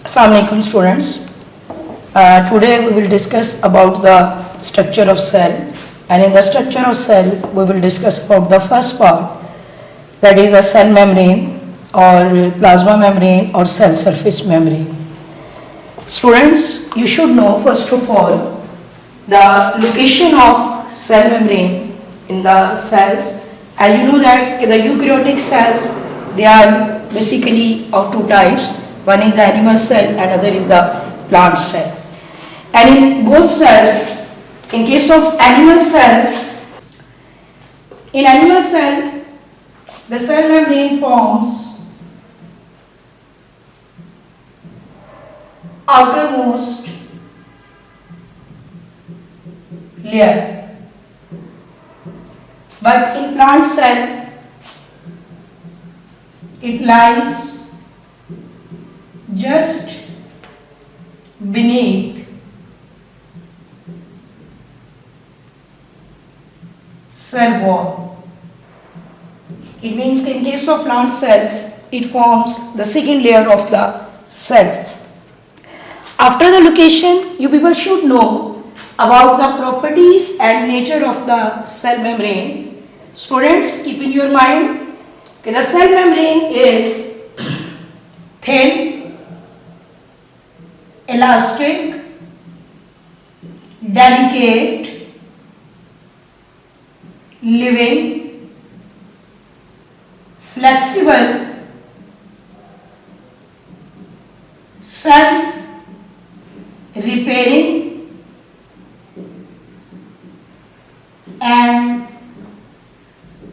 Assalamu alaikum students. Today we will discuss about the structure of cell, and in the structure of cell we will discuss about the first part, that is a cell membrane or plasma membrane or cell surface membrane. Students, you should know first of all the location of cell membrane in the cells, and you know that the eukaryotic cells, they are basically of two types. One is the animal cell and other is the plant cell. And in both cells, in case of animal cells, in animal cell, the cell membrane forms outermost layer. But in plant cell, it lies just beneath cell wall. It means in case of plant cell, it forms the second layer of the cell. After the location, you people should know about the properties and nature of the cell membrane. Students, keep in your mind, the cell membrane is thin, elastic, delicate, living, flexible, self-repairing, and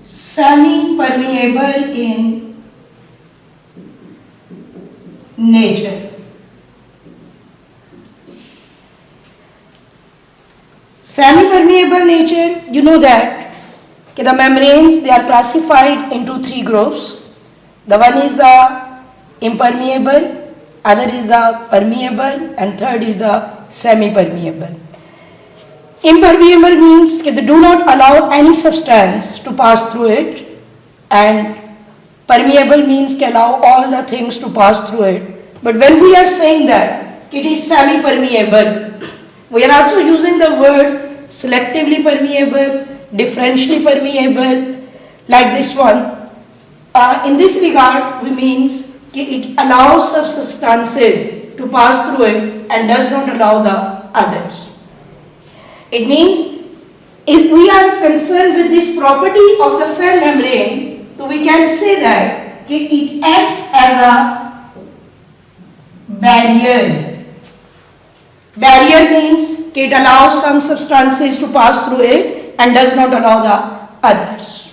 semi-permeable in nature. Semi-permeable nature, you know that the membranes, they are classified into three groups. The one is the impermeable, other is the permeable, and third is the semi-permeable. Impermeable means that they do not allow any substance to pass through it, and permeable means to allow all the things to pass through it. But when we are saying that it is semi-permeable, we are also using the words selectively permeable, differentially permeable, like this one. In this regard, we means it allows some substances to pass through it and does not allow the others. It means if we are concerned with this property of the cell membrane, so we can say that it acts as a barrier. Barrier means it allows some substances to pass through it and does not allow the others.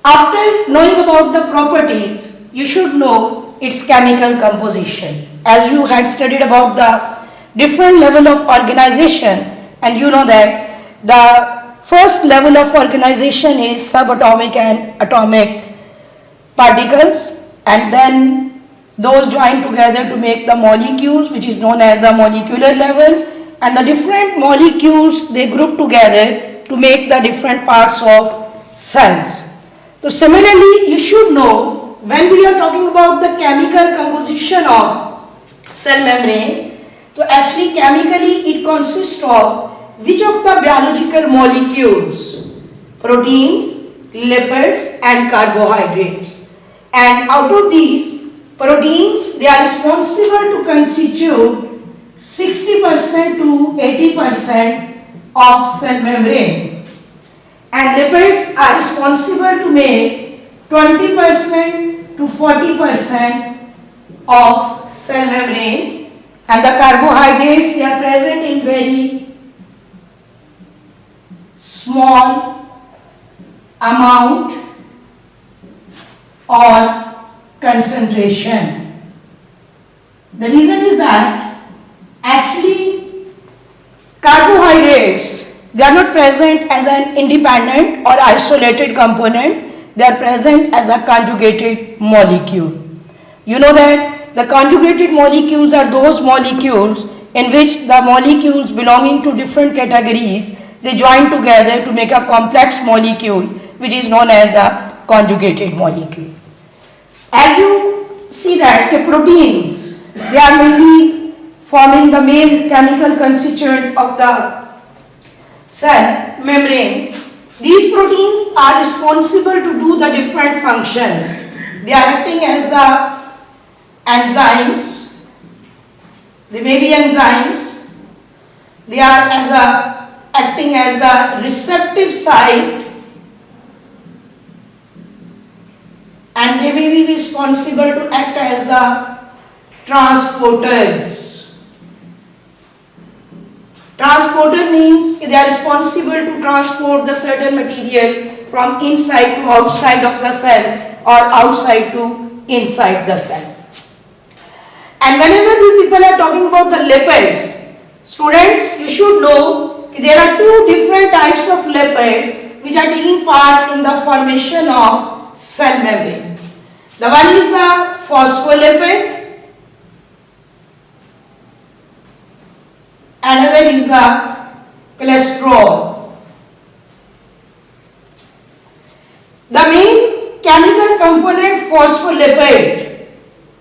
After knowing about the properties, you should know its chemical composition. As you had studied about the different level of organization, and you know that the first level of organization is subatomic and atomic particles, and then those join together to make the molecules, which is known as the molecular level, and the different molecules, they group together to make the different parts of cells. So similarly, you should know when we are talking about the chemical composition of cell membrane, so actually chemically it consists of which of the biological molecules? Proteins, lipids, and carbohydrates. And out of these, proteins, they are responsible to constitute 60% to 80% of cell membrane, and lipids are responsible to make 20% to 40% of cell membrane, and the carbohydrates, they are present in very small amount or concentration. The reason is that actually carbohydrates, they are not present as an independent or isolated component, they are present as a conjugated molecule. You know that the conjugated molecules are those molecules in which the molecules belonging to different categories, they join together to make a complex molecule, which is known as the conjugated molecule. As you see that the proteins, They are mainly forming the main chemical constituent of the cell membrane. These proteins are responsible to do the different functions. They are acting as the enzymes. They may be enzymes. They are acting as the receptive site, and they may be responsible to act as the transporters. Transporter means they are responsible to transport the certain material from inside to outside of the cell or outside to inside the cell. And whenever we people are talking about the lipids, students, you should know there are two different types of lipids which are taking part in the formation of cell membrane. The one is the phospholipid, another is the cholesterol. The main chemical component phospholipid,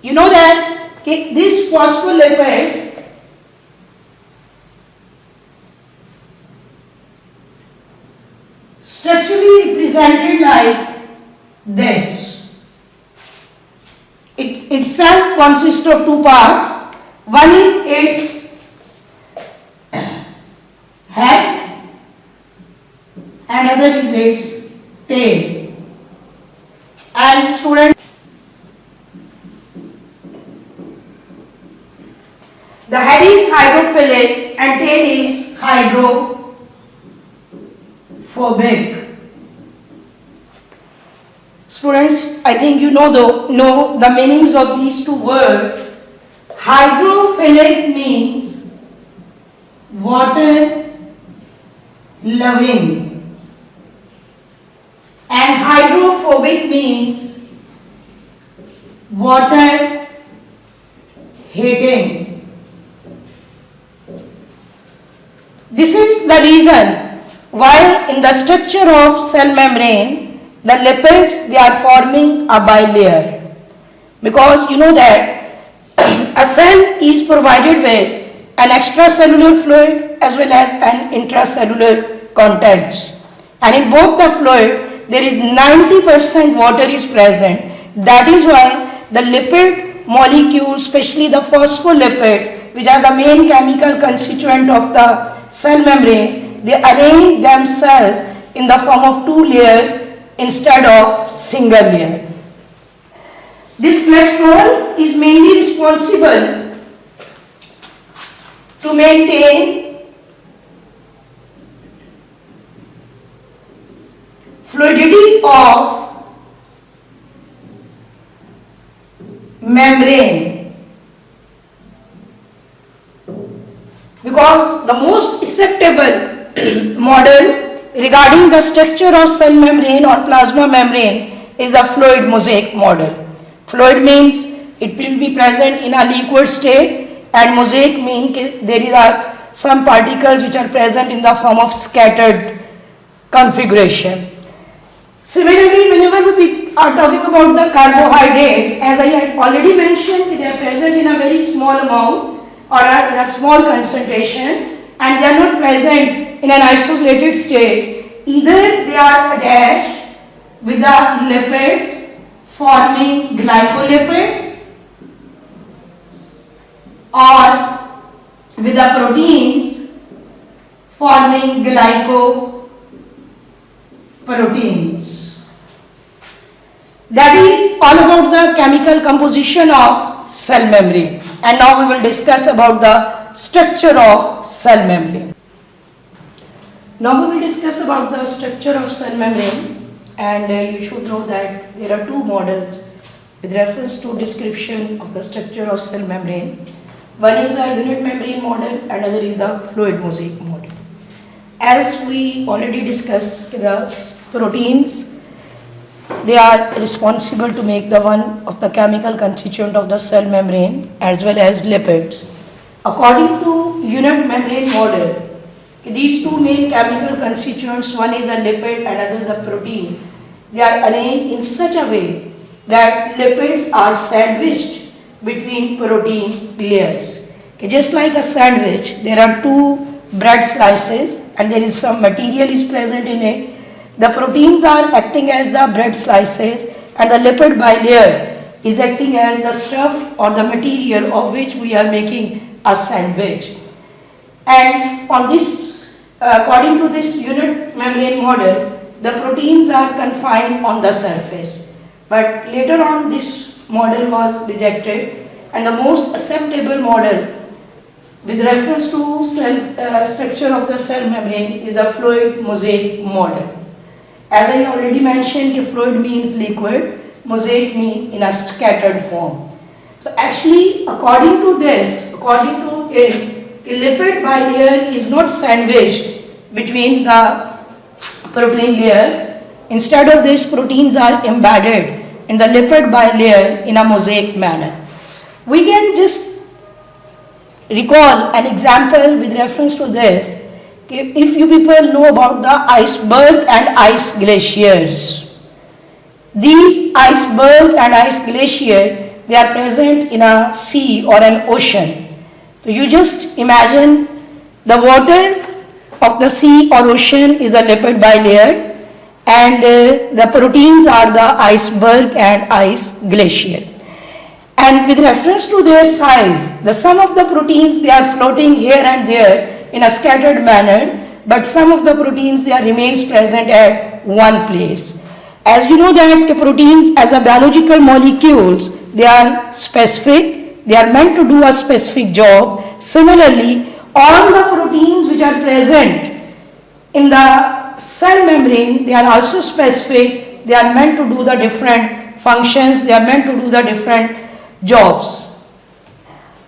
you know that this phospholipid structurally represented like this. It itself consists of two parts. One is its head, another is its tail. And students, the head is hydrophilic and tail is hydrophobic. Students, I think you know the meanings of these two words. Hydrophilic means water loving, and hydrophobic means water hating. This is the reason why in the structure of cell membrane the lipids, they are forming a bilayer, because you know that a cell is provided with an extracellular fluid as well as an intracellular contents, and in both the fluid there is 90% water is present. That is why the lipid molecules, especially the phospholipids, which are the main chemical constituent of the cell membrane, they arrange themselves in the form of two layers instead of single layer. This cholesterol is mainly responsible to maintain fluidity of membrane, because the most acceptable model regarding the structure of cell membrane or plasma membrane is the fluid mosaic model. Fluid means it will be present in a liquid state, and mosaic means there are some particles which are present in the form of scattered configuration. Similarly, whenever we are talking about the carbohydrates, as I had already mentioned, they are present in a very small amount or in a small concentration, and they are not present in an isolated state. Either they are attached with the lipids forming glycolipids, or with the proteins forming glycoproteins. That is all about the chemical composition of cell membrane. And now we will discuss about the structure of cell membrane. Now we will discuss about the structure of cell membrane, and you should know that there are two models with reference to description of the structure of cell membrane. One is the unit membrane model, another is the fluid mosaic model. As we already discussed, the proteins, they are responsible to make the one of the chemical constituent of the cell membrane as well as lipids. According to unit membrane model, these two main chemical constituents, one is a lipid, another is a protein, they are arranged in such a way that lipids are sandwiched between protein layers. Okay, just like a sandwich, there are two bread slices and there is some material is present in it. The proteins are acting as the bread slices and the lipid bilayer is acting as the stuff or the material of which we are making a sandwich. And on this, according to this unit membrane model, the proteins are confined on the surface. But later on this model was rejected and the most acceptable model with reference to cell structure of the cell membrane is the fluid mosaic model. As I already mentioned, fluid means liquid, mosaic means in a scattered form. So actually, according to this, according to it, a lipid bilayer is not sandwiched between the protein layers. Instead of this, proteins are embedded in the lipid bilayer in a mosaic manner. We can just recall an example with reference to this. If you people know about the iceberg and ice glaciers, these iceberg and ice glacier, they are present in a sea or an ocean. So you just imagine the water of the sea or ocean is a lipid bilayer and the proteins are the iceberg and ice glacier. And with reference to their size, the sum of the proteins, they are floating here and there in a scattered manner, but some of the proteins, they are remains present at one place. As you know that proteins as a biological molecules, they are specific, they are meant to do a specific job. Similarly, all the proteins which are present in the cell membrane, they are also specific, they are meant to do the different functions, they are meant to do the different jobs.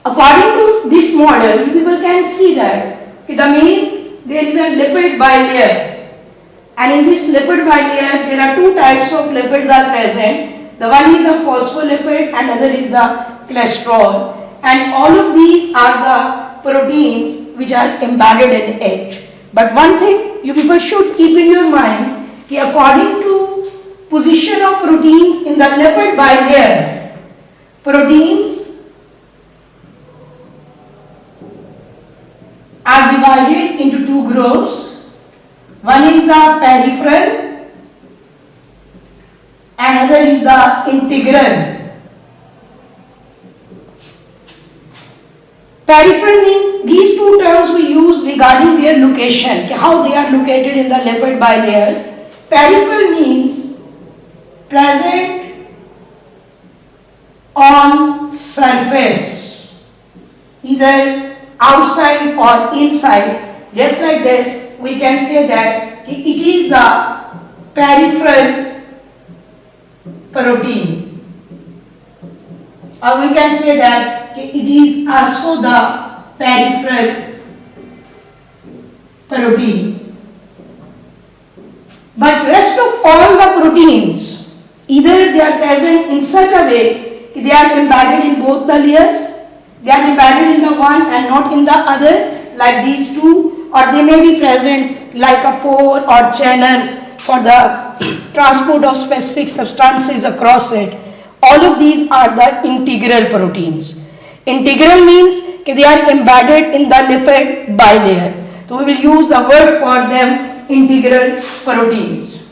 According to this model, you people can see that there is a lipid bilayer, and in this lipid bilayer there are two types of lipids are present. The one is the phospholipid and other is the cholesterol, and all of these are the proteins which are embedded in it. But one thing you people should keep in your mind, according to position of proteins in the lipid bilayer, proteins are divided into two groups. One is the peripheral and other is the integral. Peripheral means these two terms we use regarding their location, how they are located in the lipid bilayer. Peripheral means present on surface, either outside or inside. Just like this, we can say that it is the peripheral protein, or we can say that it is also the peripheral protein. But rest of all the proteins, either they are present in such a way that they are embedded in both the layers, they are embedded in the one and not in the other, like these two, or they may be present like a pore or channel for the transport of specific substances across it. All of these are the integral proteins. Integral means they are embedded in the lipid bilayer. So we will use the word for them, integral proteins.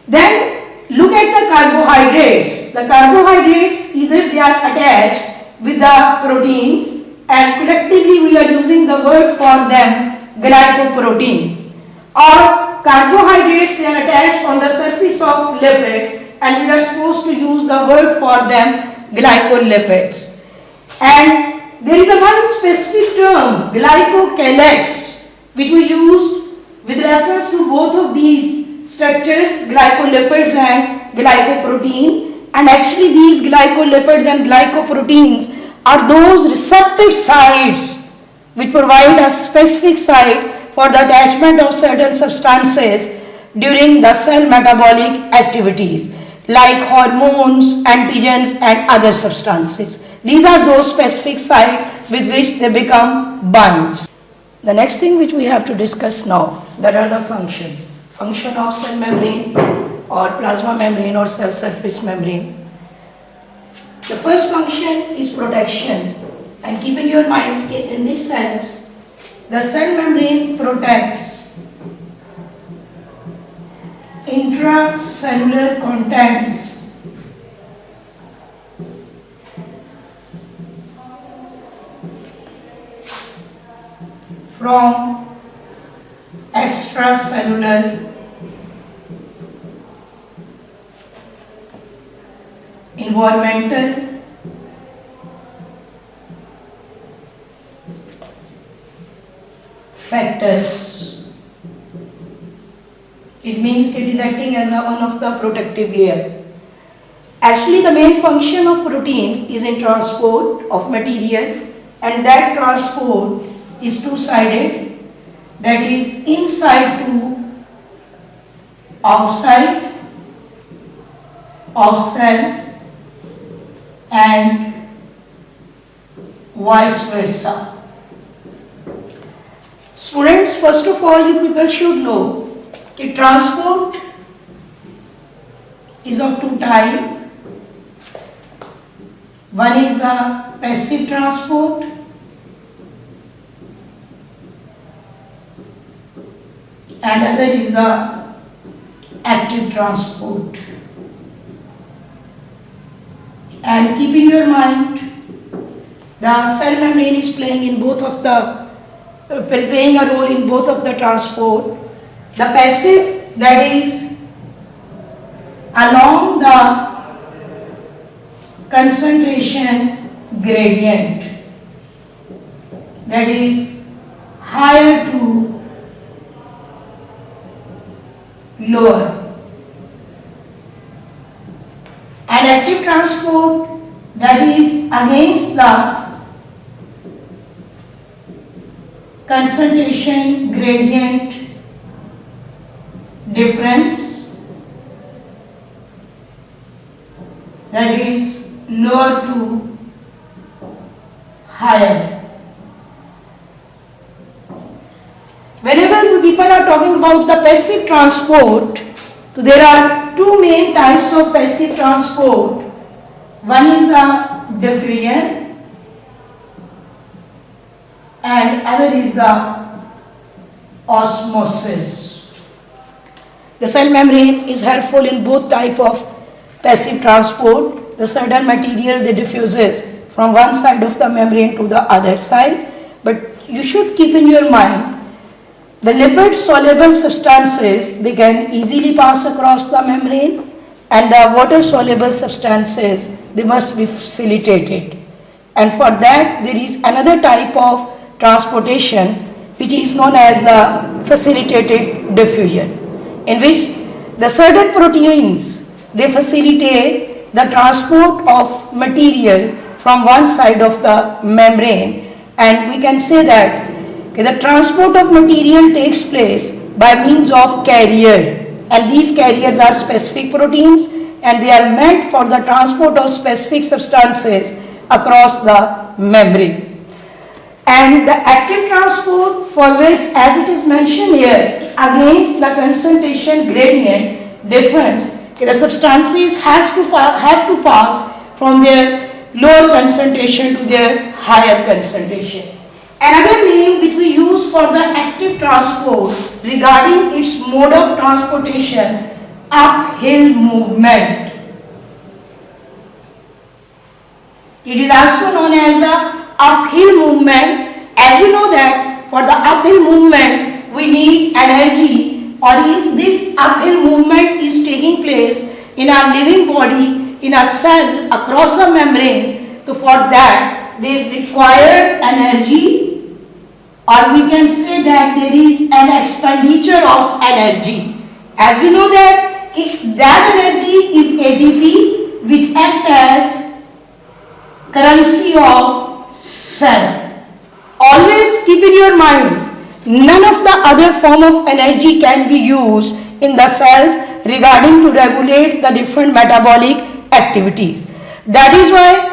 Then look at the carbohydrates. The carbohydrates, either they are attached with the proteins, and collectively we are using the word for them glycoprotein, or carbohydrates, they are attached on the surface of lipids and we are supposed to use the word for them glycolipids. And there is a one specific term, glycocalyx, which we use with reference to both of these structures, glycolipids and glycoprotein. And actually these glycolipids and glycoproteins are those receptive sites which provide a specific site for the attachment of certain substances during the cell metabolic activities like hormones, antigens and other substances. These are those specific sites with which they become bonds. The next thing which we have to discuss now, that are the functions. Function of cell membrane or plasma membrane or cell surface membrane. The first function is protection, and keep in your mind in this sense, the cell membrane protects intracellular contents from extracellular environmental factors. It means it is acting as one of the protective layer. Actually, the main function of protein is in transport of material, and that transport is two-sided, that is inside to outside of cell and vice versa. Students, first of all, you people should know that transport is of two types. One is the passive transport and other is the active transport. And keep in your mind, the cell membrane is playing a role in both of the transport. The passive, that is along the concentration gradient, that is higher to lower. And active transport, that is against the concentration gradient difference, that is lower to higher. Whenever people are talking about the passive transport, so there are two main types of passive transport. One is the diffusion and other is the osmosis. The cell membrane is helpful in both type of passive transport. The certain material they diffuses from one side of the membrane to the other side, but you should keep in your mind the lipid soluble substances, they can easily pass across the membrane, and the water soluble substances, they must be facilitated. And for that there is another type of transportation which is known as the facilitated diffusion, in which the certain proteins, they facilitate the transport of material from one side of the membrane, and we can say that the transport of material takes place by means of carrier, and these carriers are specific proteins and they are meant for the transport of specific substances across the membrane. And the active transport, for which, as it is mentioned here, against the concentration gradient difference, the substances have to pass from their lower concentration to their higher concentration. Another name which we use for the active transport regarding its mode of transportation, uphill movement. It is also known as the uphill movement. As we know that for the uphill movement we need energy, or if this uphill movement is taking place in a living body, in a cell across a membrane, so for that they require energy, or we can say that there is an expenditure of energy. As we know that that energy is ATP, which acts as currency of cell. Always keep in your mind, none of the other form of energy can be used in the cells regarding to regulate the different metabolic activities. That is why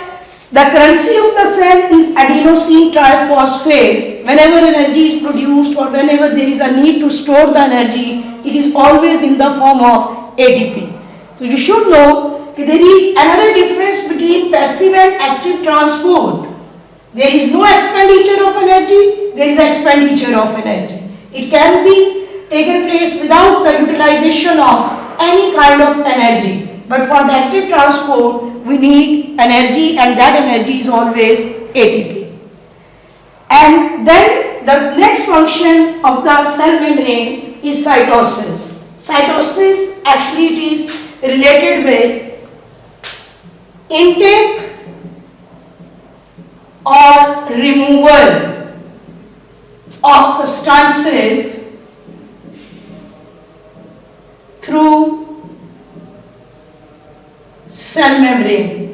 the currency of the cell is adenosine triphosphate. Whenever energy is produced or whenever there is a need to store the energy, it is always in the form of ATP. So you should know there is another difference between passive and active transport. There is no expenditure of energy, there is expenditure of energy. It can be taken place without the utilization of any kind of energy. But for the active transport, we need energy, and that energy is always ATP. And then the next function of the cell membrane is cytosis. Cytosis actually it is related with intake or removal of substances through cell membrane.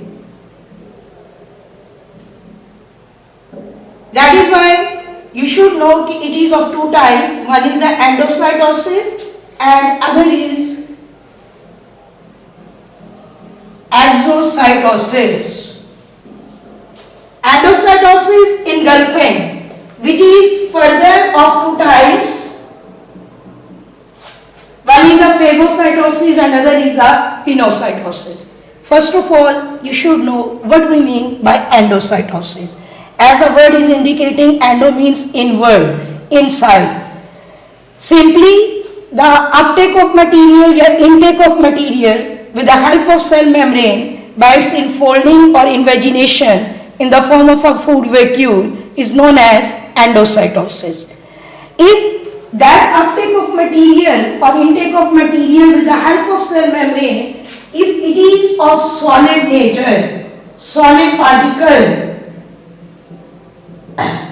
That is why you should know it is of two types. One is the endocytosis and other is exocytosis. Endocytosis engulfing, which is further of two types. One is the phagocytosis and other is the pinocytosis. First of all, you should know what we mean by endocytosis. As the word is indicating, endo means inward, inside. Simply, the uptake of material or intake of material with the help of cell membrane by its enfolding or invagination in the form of a food vacuole is known as endocytosis. If that uptake of material or intake of material with the help of cell membrane, if it is of solid nature, solid particle,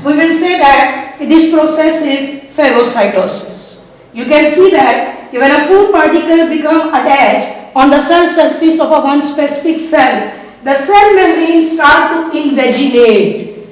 we will say that this process is phagocytosis. You can see that when a food particle become attached on the cell surface of a one specific cell, the cell membrane start to invaginate.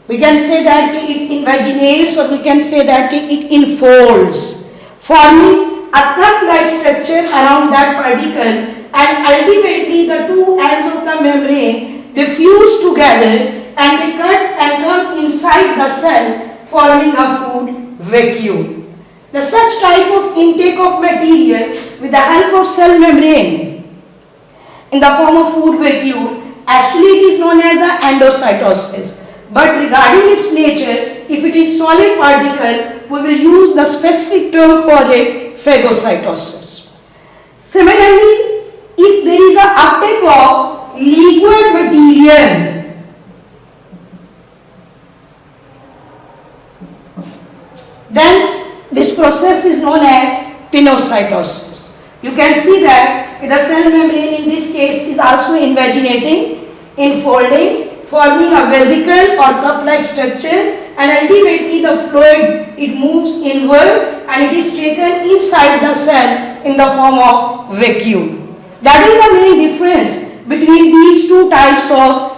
We can say that it invaginates, or we can say that it enfolds, forming a cup-like structure around that particle, and ultimately the two ends of the membrane they fuse together and they cut and come inside the cell, forming a food vacuole. The such type of intake of material with the help of cell membrane in the form of food vacuole, actually it is known as the endocytosis. But regarding its nature, if it is solid particle, we will use the specific term for it, phagocytosis. Similarly, if there is an uptake of liquid material, then this process is known as pinocytosis. You can see that the cell membrane in this case is also invaginating, enfolding, forming a vesicle or cup-like structure, and ultimately the fluid it moves inward and it is taken inside the cell in the form of vacuole. That is the main difference between these two types of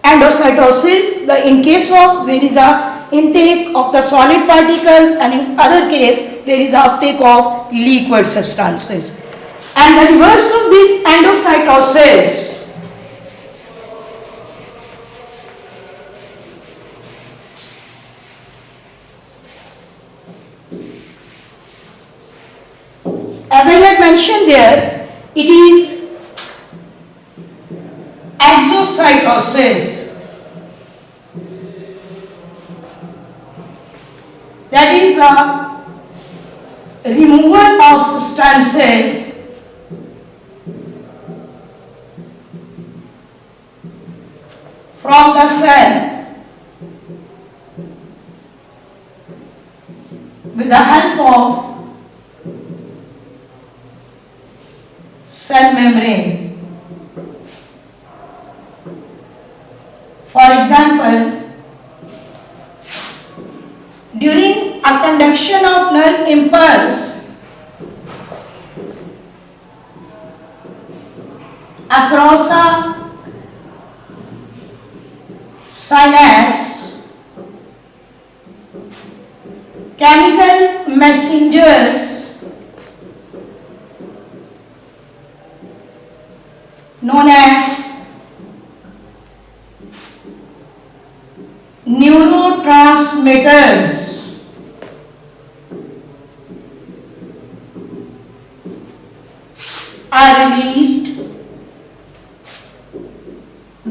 endocytosis. In case of there is a intake of the solid particles, and in other case there is uptake of liquid substances. And the reverse of this endocytosis, as I had mentioned there, it is exocytosis. That is the removal of substances from the cell with the help of cell membrane. For example, during a conduction of nerve impulse across a synapse, chemical messengers known as neurotransmitters are released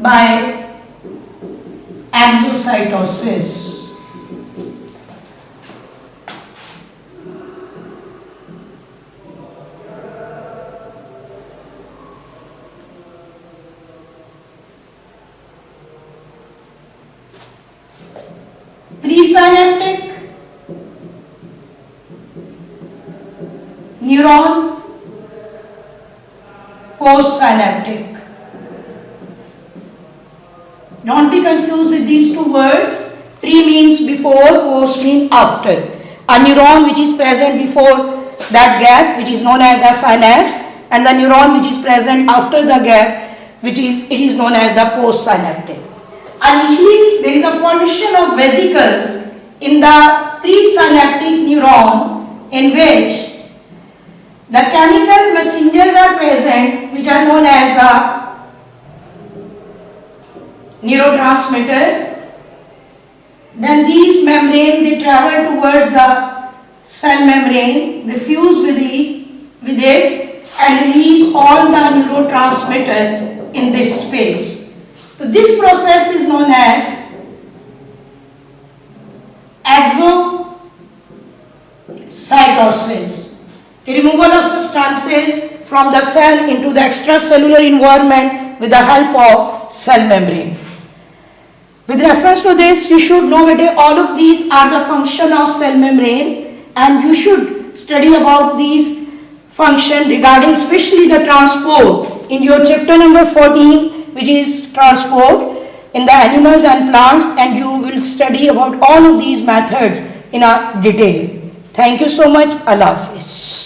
by exocytosis. Presynaptic neuron, postsynaptic. Don't be confused with these two words. Pre means before, post means after. A neuron which is present before that gap, which is known as the synapse, and the neuron which is present after the gap, it is known as the postsynaptic. Initially, there is a formation of vesicles in the presynaptic neuron in which the chemical messengers are present, which are known as the neurotransmitters. Then these membrane, they travel towards the cell membrane, they fuse with it and release all the neurotransmitter in this space. So this process is known as exocytosis, the removal of substances from the cell into the extracellular environment with the help of cell membrane. With reference to this, you should know that all of these are the function of cell membrane, and you should study about these function regarding especially the transport in your chapter number 14, which is transport in the animals and plants, and you will study about all of these methods in a detail. Thank you so much. Allah Hafiz.